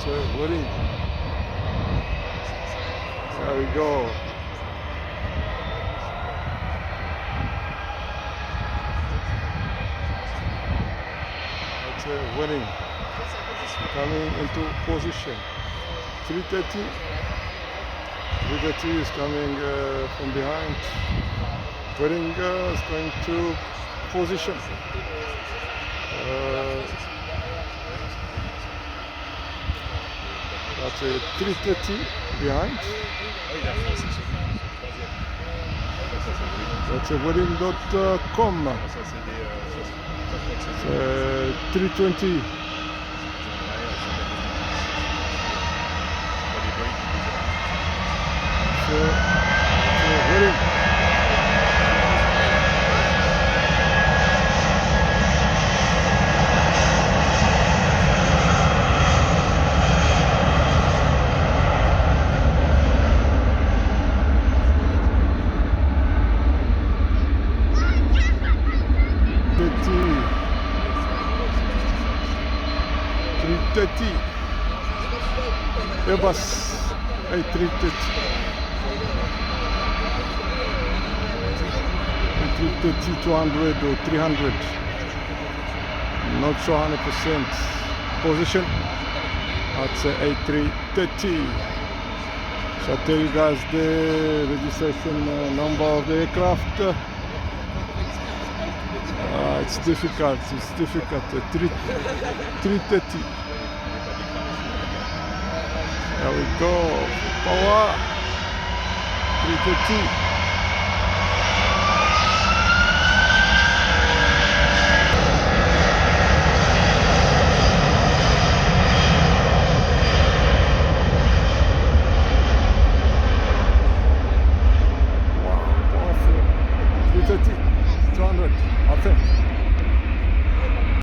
Vueling. There we go. That's Vueling coming into position. 330. 330 is coming from behind. Vueling is going to position. That's a 330 behind. That's a Vueling.com. It's 320. Vueling. Airbus A330 200 or 300, not so 100% position. That's A330. So I'll tell you guys the registration number of the aircraft. It's difficult, 330. There we go, power, 330. Wow, powerful, 330, 200, I think.